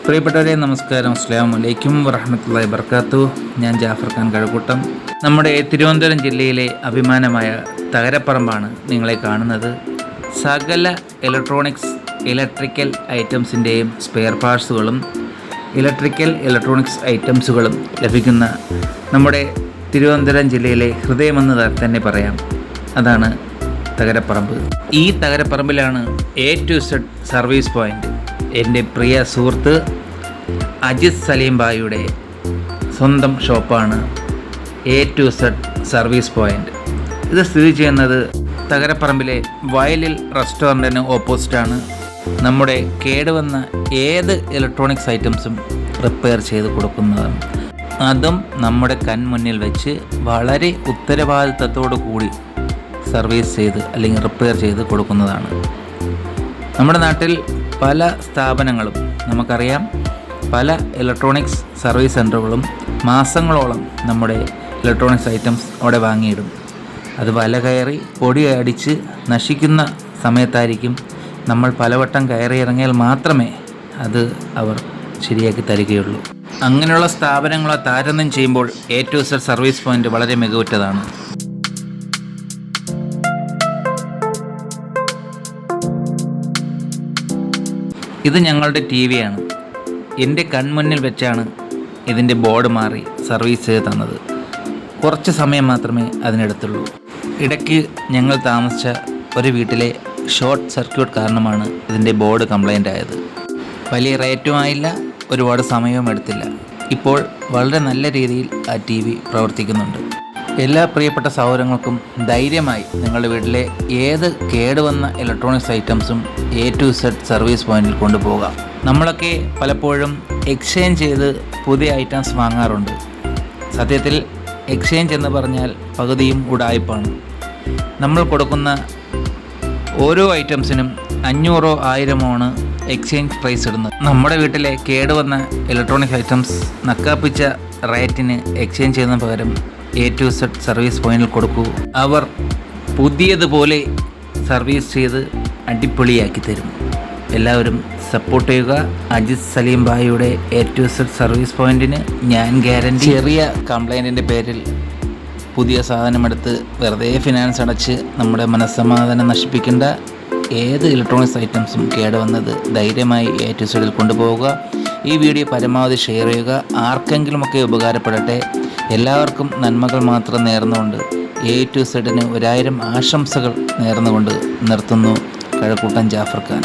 പ്രിയപ്പെട്ടവരെ നമസ്കാരം. അസ്സലാമു അലൈക്കും വറഹ്മത്തുള്ളാഹി വബറകാതുഹു. ഞാൻ ജാഫർ ഖാൻ കഴക്കൂട്ടം. നമ്മുടെ തിരുവനന്തപുരം ജില്ലയിലെ അഭിമാനമായ തകരപ്പറമ്പാണ് നിങ്ങളെ കാണുന്നത്. സകല ഇലക്ട്രിക്കൽ ഐറ്റംസിൻ്റെയും സ്പെയർ പാർട്സുകളും ഇലക്ട്രോണിക്സ് ഐറ്റംസുകളും ലഭിക്കുന്ന നമ്മുടെ തിരുവനന്തപുരം ജില്ലയിലെ ഹൃദയമെന്ന് തന്നെ പറയാം. അതാണ് തകരപ്പറമ്പ്. ഈ തകരപ്പറമ്പിലാണ് A to Z service point. എൻ്റെ പ്രിയ സുഹൃത്ത് അജിത് സലീം ഭായിയുടെ സ്വന്തം ഷോപ്പാണ് A to Z service point. ഇത് സ്ഥിതി ചെയ്യുന്നത് തകരപ്പറമ്പിലെ വയലിൽ റെസ്റ്റോറൻറ്റിന് ഓപ്പോസിറ്റാണ്. നമ്മുടെ കേടുവന്ന ഏത് ഇലക്ട്രോണിക്സ് ഐറ്റംസും റിപ്പയർ ചെയ്ത് കൊടുക്കുന്നതാണ്. അതും നമ്മുടെ കൺമുന്നിൽ വെച്ച് വളരെ ഉത്തരവാദിത്തത്തോടു കൂടി സർവീസ് ചെയ്ത് അല്ലെങ്കിൽ റിപ്പയർ ചെയ്ത് കൊടുക്കുന്നതാണ്. നമ്മുടെ നാട്ടിൽ പല സ്ഥാപനങ്ങളും നമുക്കറിയാം, പല ഇലക്ട്രോണിക്സ് സർവീസ് സെൻ്ററുകളും മാസങ്ങളോളം നമ്മുടെ ഇലക്ട്രോണിക്സ് ഐറ്റംസ് അവിടെ വാങ്ങിയിടും. അത് വല കയറി പൊടി അടിച്ച് നശിക്കുന്ന സമയത്തായിരിക്കും നമ്മൾ പലവട്ടം കയറി ഇറങ്ങിയാൽ മാത്രമേ അത് അവർ ശരിയാക്കി തരികയുള്ളൂ. അങ്ങനെയുള്ള സ്ഥാപനങ്ങളെ താരതമ്യം ചെയ്യുമ്പോൾ A to Z service point വളരെ മികവുറ്റതാണ്. ഇത് ഞങ്ങളുടെ TV ആണ്. എൻ്റെ കൺമുന്നിൽ വെച്ചാണ് ഇതിൻ്റെ ബോർഡ് മാറി സർവീസ് ചെയ്ത് തന്നത്. കുറച്ച് സമയം മാത്രമേ അതിനെടുത്തുള്ളൂ. ഇടയ്ക്ക് ഞങ്ങൾ താമസിച്ച ഒരു വീട്ടിലെ ഷോർട്ട് സർക്യൂട്ട് കാരണമാണ് ഇതിൻ്റെ ബോർഡ് കംപ്ലൈൻ്റ് ആയത്. വലിയ റേറ്റും ആയില്ല, ഒരുപാട് സമയവും എടുത്തില്ല. ഇപ്പോൾ വളരെ നല്ല രീതിയിൽ ആ TV പ്രവർത്തിക്കുന്നുണ്ട്. എല്ലാ പ്രിയപ്പെട്ട സഹോദരങ്ങൾക്കും ധൈര്യമായി നിങ്ങളുടെ വീട്ടിലെ ഏത് കേടുവന്ന ഇലക്ട്രോണിക്സ് ഐറ്റംസും A to Z സർവീസ് പോയിന്റിൽ കൊണ്ടുപോകാം. നമ്മളൊക്കെ പലപ്പോഴും എക്സ്ചേഞ്ച് ചെയ്ത് പുതിയ ഐറ്റംസ് വാങ്ങാറുണ്ട്. സത്യത്തിൽ എക്സ്ചേഞ്ച് എന്ന് പറഞ്ഞാൽ പകുതിയും ഉടായ്പാണ്. നമ്മൾ കൊടുക്കുന്ന ഓരോ ഐറ്റംസിനും 500 1000 എക്സ്ചേഞ്ച് പ്രൈസ് ഇടുന്നത്. നമ്മുടെ വീട്ടിലെ കേടുവന്ന ഇലക്ട്രോണിക് ഐറ്റംസ് നക്കാപ്പിച്ച റേറ്റിന് എക്സ്ചേഞ്ച് ചെയ്യുന്ന പകരം A to Z സർവീസ് പോയിന്റിൽ കൊടുക്കൂ. അവർ പുതിയതുപോലെ സർവീസ് ചെയ്ത് അടിപൊളിയാക്കി തരും. എല്ലാവരും സപ്പോർട്ട് ചെയ്യുക. അജിത് സലീം ഭായിയുടെ A to Z സർവീസ് പോയിന്റിന് ഞാൻ ഗ്യാരണ്ടി. ചെറിയ കംപ്ലൈൻറ്റിൻ്റെ പേരിൽ പുതിയ സാധനമെടുത്ത് വെറുതെ ഫിനാൻസ് അടച്ച് നമ്മുടെ മനസ്സമാധാനം നശിപ്പിക്കേണ്ട. ഏത് ഇലക്ട്രോണിക്സ് ഐറ്റംസും കേടുവന്നത് ധൈര്യമായി A to Z കൊണ്ടുപോവുക. ഈ വീഡിയോ പരമാവധി ഷെയർ ചെയ്യുക. ആർക്കെങ്കിലുമൊക്കെ ഉപകാരപ്പെടട്ടെ. എല്ലാവർക്കും നന്മകൾ മാത്രം നേർന്നുകൊണ്ട് A to Z 1000 ആശംസകൾ നേർന്നുകൊണ്ട് നിർത്തുന്നു. കഴക്കൂട്ടൻ ജാഫർ ഖാൻ.